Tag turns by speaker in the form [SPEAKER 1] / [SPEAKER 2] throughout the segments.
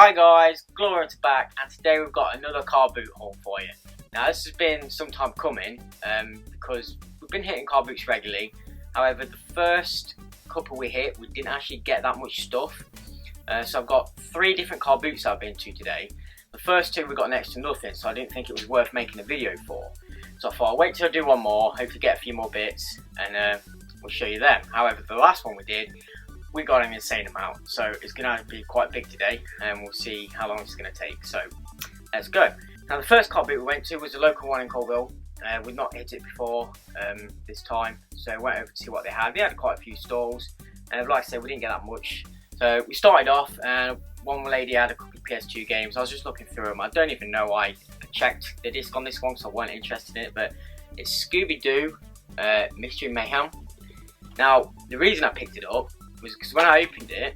[SPEAKER 1] Hi guys, GloryHunter back, and today we've got another Carboot haul for you. Now this has been some time coming because we've been hitting Carboots regularly. However, the first couple we hit, we didn't actually get that much stuff. So I've got 3 different Carboots I've been to today. The first 2 we got next to nothing, so I didn't think it was worth making a video for. So I thought I'll wait till I do one more, hopefully get a few more bits, and we'll show you them. However, the last one we did, we got an insane amount, so it's going to be quite big today, and we'll see how long it's going to take. So let's go. Now the first Carboot we went to was a local one in Colville. We've not hit it before this time, so I went over to see what they had. They had quite a few stalls, and like I said, we didn't get that much. So we started off, and one lady had a couple of PS2 games. I was just looking through them. I don't even know why I checked the disc on this one, so I weren't interested in it, but it's Scooby-Doo Mystery Mayhem. Now the reason I picked it up was because when I opened it,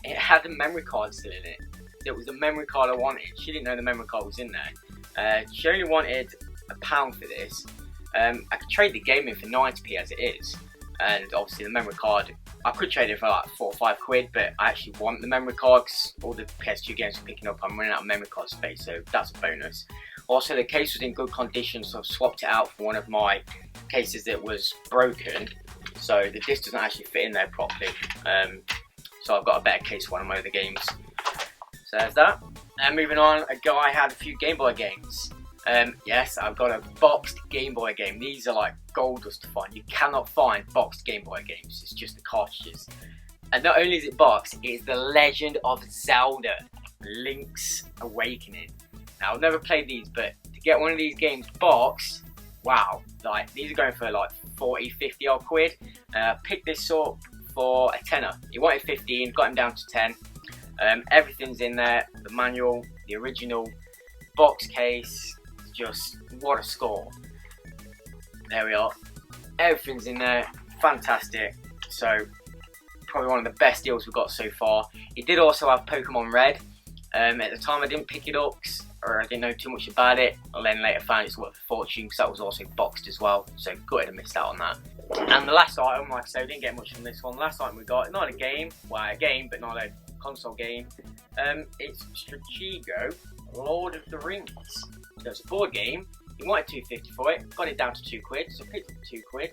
[SPEAKER 1] it had the memory card still in it. It was the memory card I wanted. She didn't know the memory card was in there. She only wanted £1 for this. I could trade the game in for 90p as it is, and obviously the memory card, I could trade it for like 4 or 5 quid, but I actually want the memory card because all the PS2 games I'm picking up, I'm running out of memory card space, so that's a bonus. Also, the case was in good condition, so I've swapped it out for one of my cases that was broken. So the disc doesn't actually fit in there properly, so I've got a better case for one of my other games. So there's that. And moving on, a guy had a few Game Boy games. Yes, I've got a boxed Game Boy game. These are like gold dust to find. You cannot find boxed Game Boy games, it's just the cartridges. And not only is it boxed, it's The Legend of Zelda, Link's Awakening. Now I've never played these, but to get one of these games boxed, wow, like these are going for like 40, 50 odd quid. Picked this up for a tenner. He wanted 15, got him down to 10. Everything's in there, the manual, the original box case, just what a score. There we are, everything's in there, fantastic. So probably one of the best deals we've got so far. He did also have Pokemon Red. At the time I didn't pick it up, or I didn't know too much about it. I then later found it's worth a fortune because that was also boxed as well, so gutted I missed out on that. And the last item, like I said, we didn't get much from this one. The last item we got, not a game, well a game, but not a console game. It's Stratego, Lord of the Rings. So it's a board game. He wanted £2.50 for it, got it down to 2 quid, so picked up 2 quid.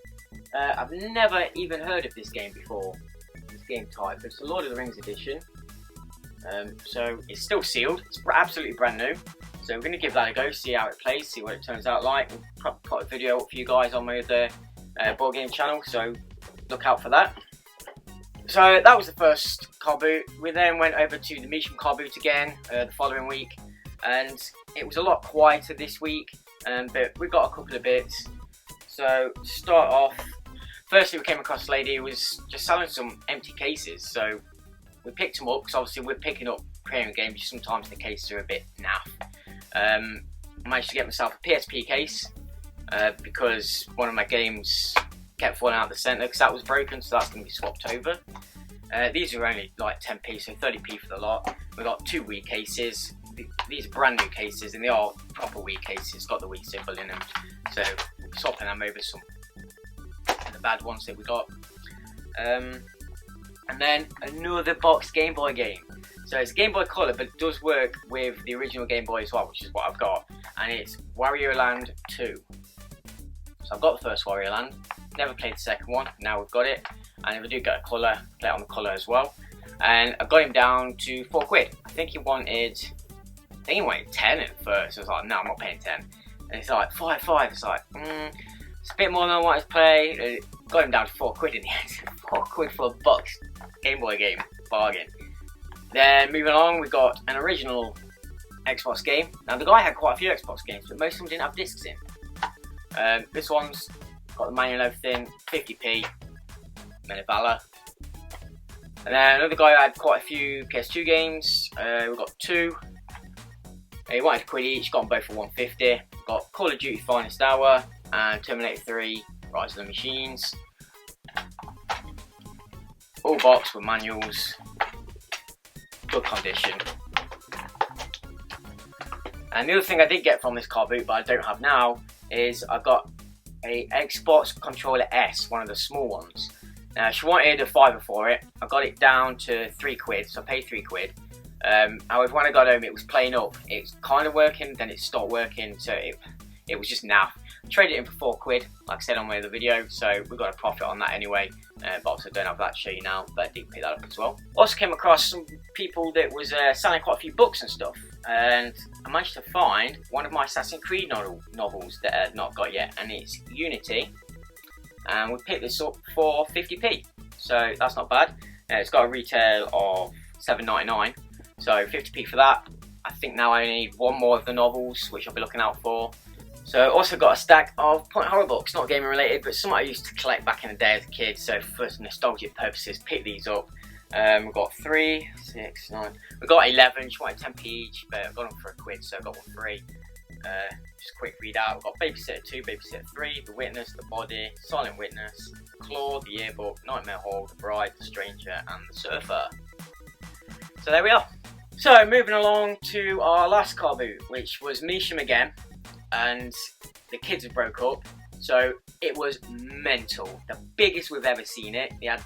[SPEAKER 1] I've never even heard of this game before, this game type, but it's the Lord of the Rings edition. So it's still sealed, it's absolutely brand new, so we're going to give that a go, see how it plays, see what it turns out like. We'll probably put a video up for you guys on my other board game channel, so look out for that. So that was the first Carboot. We then went over to the Measham Carboot again the following week, and it was a lot quieter this week, but we got a couple of bits. So to start off, firstly we came across a lady who was just selling some empty cases, so we picked them up because obviously we're picking up premium games, sometimes the cases are a bit naff. I managed to get myself a PSP case because one of my games kept falling out of the centre because that was broken, so that's going to be swapped over. These are only like 10p, so 30p for the lot. We've got 2 Wii cases. These are brand new cases, and they are proper Wii cases, got the Wii symbol in them, so we'll be swapping them over some of the bad ones that we got. And then another boxed Game Boy game. So it's Game Boy Color, but it does work with the original Game Boy as well, which is what I've got. And it's Wario Land 2. So I've got the first Wario Land, never played the second one, now we've got it. And if I do get a colour, play it on the colour as well. And I got him down to 4 quid. I think he wanted 10 at first. So I was like, no, I'm not paying 10. And it's like 5. It's like, it's a bit more than I wanted to play. Got him down to 4 quid in the end. 4 quid for a boxed Game Boy game, bargain. Then moving along, we got an original Xbox game. Now the guy had quite a few Xbox games, but most of them didn't have discs in. This one's got the manual and everything, 50p, Men of Valor. And then another guy had quite a few PS2 games. We've got 2. He wanted a quid each, got them both for 150. Got Call of Duty Finest Hour and Terminator 3, Rise of the Machines. All boxed with manuals, good condition. And the other thing I did get from this Carboot, but I don't have now, is I got a Xbox Controller S, one of the small ones. Now she wanted a £5 for it. I got it down to 3 quid, so I paid 3 quid. However, when I got home, it was playing up. It's kind of working, then it stopped working, so it was just naff. Traded it in for 4 quid, like I said on my other video, so we got a profit on that anyway. But also don't have that to show you now, but I did pick that up as well. Also came across some people that was selling quite a few books and stuff, and I managed to find one of my Assassin's Creed novels that I've not got yet, and it's Unity, and we picked this up for 50p, so that's not bad. It's got a retail of £7.99, so 50p for that. I think now I need one more of the novels, which I'll be looking out for. So also got a stack of point horror books, not gaming related, but some I used to collect back in the day as a kid, so for nostalgic purposes, pick these up. We've got 3, 6, 9, we've got 11, just wanted 10p each, but I've got them for a quid, so I got one free. Just a quick read out. We've got Babysitter 2, Babysitter 3, The Witness, The Body, Silent Witness, Claw, The Yearbook, Nightmare Hall, The Bride, The Stranger, and The Surfer. So there we are. So moving along to our last Carboot, which was Measham again, and the kids had broke up, so it was mental. The biggest we've ever seen it. They had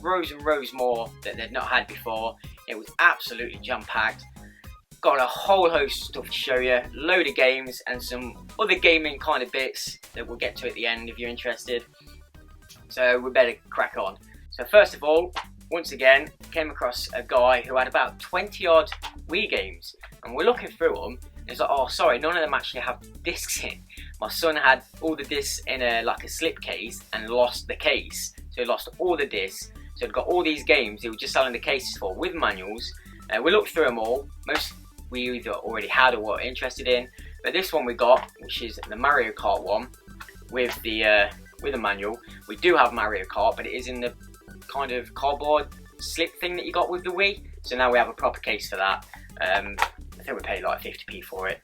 [SPEAKER 1] rows and rows more that they'd not had before. It was absolutely jam-packed. Got a whole host of stuff to show you, load of games and some other gaming kind of bits that we'll get to at the end if you're interested. So we better crack on. So first of all, once again, came across a guy who had about 20 odd Wii games, and we're looking through them. It's like, oh sorry, none of them actually have discs in. My son had all the discs in a slip case and lost the case, so he lost all the discs. So he'd got all these games he was just selling the cases for with manuals. We looked through them all. Most we either already had or were interested in, but this one we got, which is the Mario Kart one with the manual. We do have Mario Kart, but it is in the kind of cardboard slip thing that you got with the Wii. So now we have a proper case for that. I think we paid like 50p for it.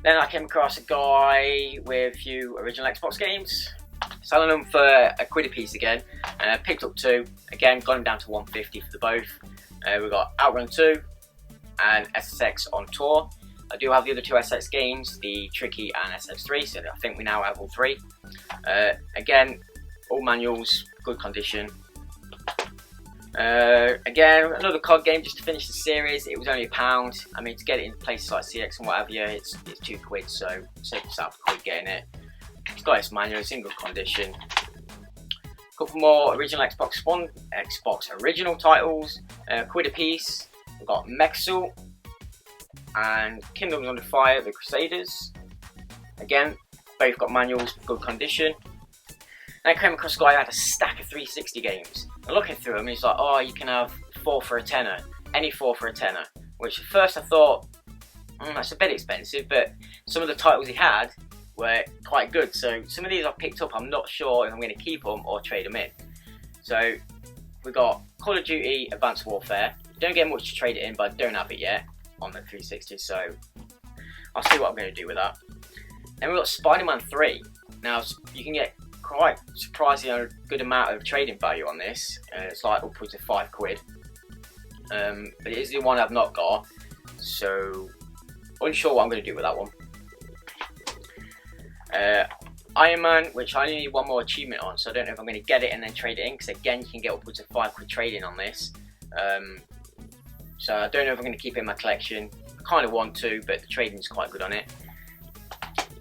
[SPEAKER 1] Then I came across a guy with a few original Xbox games, selling them for a quid a piece again. Picked up 2, again got them down to 150 for the both. We've got Outrun 2 and SSX on tour. I do have the other 2 SSX games, the Tricky and SX3, so I think we now have all 3. Again, all manuals, good condition. Again, another COD game just to finish the series. It was only £1. I mean, to get it in places like CX and whatever, yeah, it's 2 quid, so save yourself a quid getting it. It's got its manual, it's in good condition. A couple more original Xbox original titles, quid a piece. We've got Mexel and Kingdoms Under Fire, The Crusaders. Again, both got manuals, good condition. And I came across a guy who had a stack of 360 games. And looking through them, he's like, oh, you can have 4 for a tenner. Any 4 for a tenner. Which at first I thought, that's a bit expensive, but some of the titles he had were quite good. So some of these I picked up, I'm not sure if I'm going to keep them or trade them in. So we got Call of Duty Advanced Warfare. Don't get much to trade it in, but I don't have it yet on the 360, so I'll see what I'm going to do with that. Then we've got Spider-Man 3. Now, you can get quite surprisingly a good amount of trading value on this. It's like upwards of 5 quid. But it is the one I've not got, so unsure what I'm going to do with that one. Iron Man, which I only need one more achievement on, so I don't know if I'm going to get it and then trade it in, because again, you can get upwards of 5 quid trading on this. So I don't know if I'm going to keep it in my collection. I kind of want to, but the trading is quite good on it.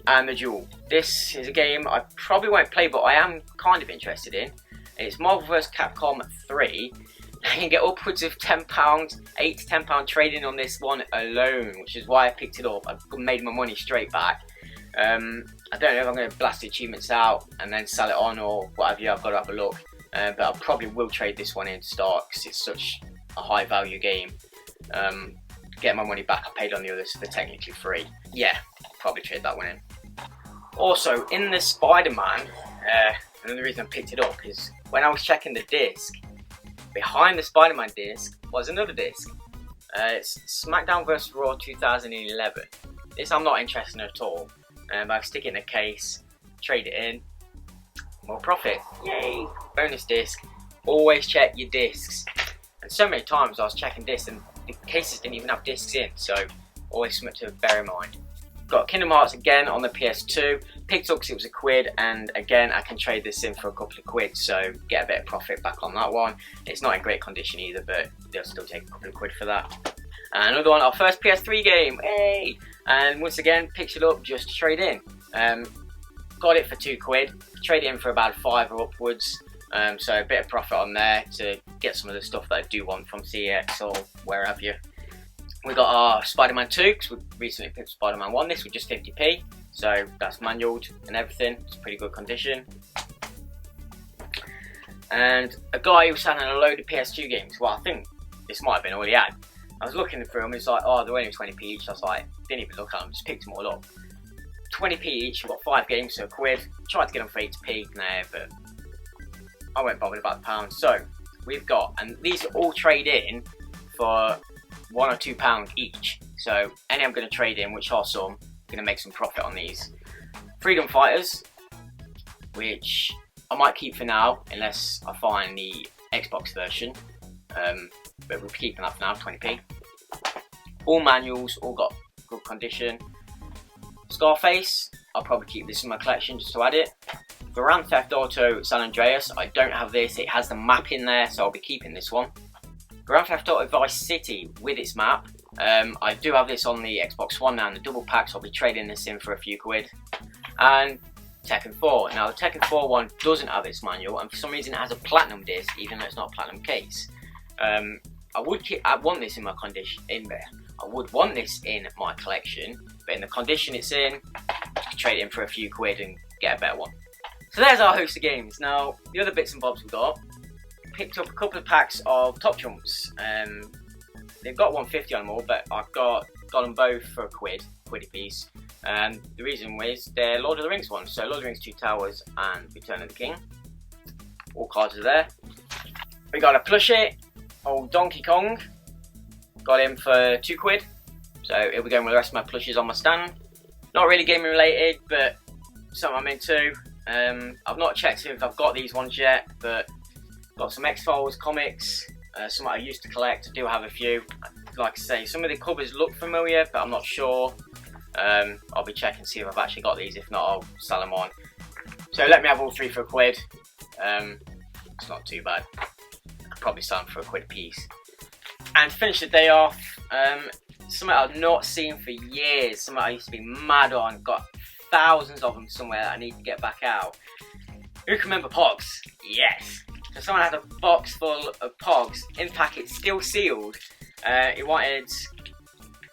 [SPEAKER 1] And The Duel. This is a game I probably won't play, but I am kind of interested in. It's Marvel vs. Capcom 3. I can get upwards of £10, £8 to £10 trading on this one alone, which is why I picked it up. I've made my money straight back. I don't know if I'm going to blast the achievements out and then sell it on or whatever. I've got to have a look. But I probably will trade this one in to start, because it's such a high value game. Get my money back. I paid on the others, so they're technically free. Yeah, probably trade that one in. Also, in the Spider-Man, another reason I picked it up is when I was checking the disc, behind the Spider-Man disc was another disc. It's SmackDown vs. Raw 2011. This I'm not interested in at all. But I stick it in a case, trade it in, more profit. Yay! Bonus disc. Always check your discs. And so many times I was checking discs and the cases didn't even have discs in, so always something to bear in mind. Got Kingdom Hearts again on the PS2. Picked up because it was a quid, and again I can trade this in for a couple of quid, so get a bit of profit back on that one. It's not in great condition either, but they'll still take a couple of quid for that. And another one, our first PS3 game, hey! And once again, picked it up just to trade in. Got it for £2, trade it in for about 5 or upwards. So a bit of profit on there to get some of the stuff that I do want from CEX or where have you. We got our Spider-Man 2, because we recently picked Spider-Man 1, this was just 50p. So that's manualed and everything, it's pretty good condition. And a guy who was selling a load of PS2 games, well I think this might have been all he had. I was looking through them, it's like, oh they're only 20p each, I was like, didn't even look at them, just picked them all up. 20p each, we've got 5 games, so £1. Tried to get them for 8p now, but I won't bother about the pounds. So we've got, and these are all trade in for £1 or £2 each. So any I'm going to trade in, which are some, I'm going to make some profit on these. Freedom Fighters, which I might keep for now, unless I find the Xbox version. But we're keeping that for now, 20p. All manuals, all got good condition. Scarface, I'll probably keep this in my collection just to add it. Grand Theft Auto San Andreas, I don't have this, it has the map in there, so I'll be keeping this one. Grand Theft Auto Vice City with its map, I do have this on the Xbox One now in the double pack, so I'll be trading this in for a few £. And Tekken 4, now the Tekken 4 one doesn't have its manual, and for some reason it has a platinum disc, even though it's not a platinum case. I want this in my condition in there. I would want this in my collection, but in the condition it's in, I can trade it in for a few £, and get a better one. So there's our host of games. Now, the other bits and bobs we got, picked up a couple of packs of Top Trumps. They've got 150 on them all, but I've got them both for £1 a piece. And the reason was they're Lord of the Rings ones. So Lord of the Rings 2 Towers and Return of the King. All cards are there. We got a plushie, old Donkey Kong. Got him for £2. So here we go with the rest of my plushies on my stand. Not really gaming related, but something I'm into. I've not checked if I've got these ones yet, but got some X-Files comics, some I used to collect. I do have a few. Like I say, some of the covers look familiar, but I'm not sure. I'll be checking to see if I've actually got these. If not, I'll sell them on. So let me have all 3 for £1. It's not too bad. I could probably sell them for £1 a piece. And to finish the day off, something I've not seen for years, something I used to be mad on, got thousands of them somewhere that I need to get back out. Who can remember Pogs? Yes! So someone had a box full of Pogs, in packet, still sealed. He wanted,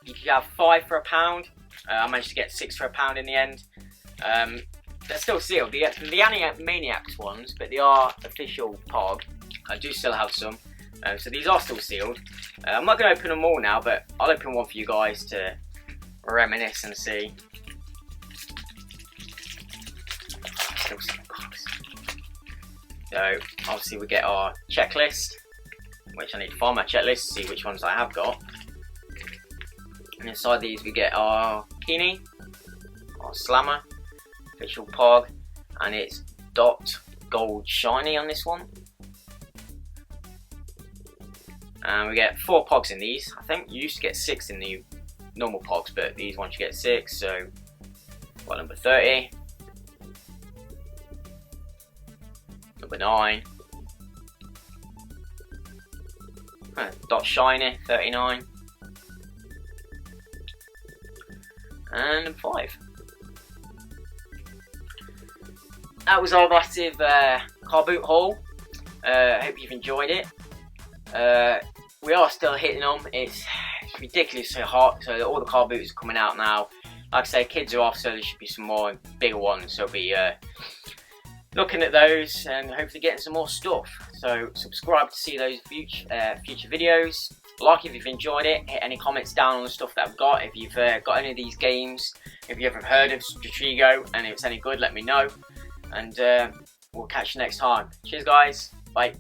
[SPEAKER 1] you could have 5 for £1. I managed to get 6 for £1 in the end. They're still sealed, the Maniacs ones, but they are official Pog. I do still have some. So these are still sealed. I'm not going to open them all now, but I'll open one for you guys to reminisce and see. Still sealed box. So obviously we get our checklist, which I need to find my checklist to see which ones I have got. And inside these we get our Keeney, our Slammer, official Pog, and it's Dot Gold Shiny on this one. And we get 4 Pogs in these. I think you used to get 6 in the normal Pogs, but these ones you get 6, so got number 30, number 9, Dot Shiny, 39, and number 5. That was our massive Carboot haul. Hope you've enjoyed it. We are still hitting them. It's ridiculously hot, so all the car boots are coming out now. Like I say, kids are off, so there should be some more bigger ones. So I'll be looking at those and hopefully getting some more stuff. So subscribe to see those future videos. Like if you've enjoyed it. Hit any comments down on the stuff that I've got. If you've got any of these games, if you haven't heard of Stratego, and if it's any good, let me know. And we'll catch you next time. Cheers, guys. Bye.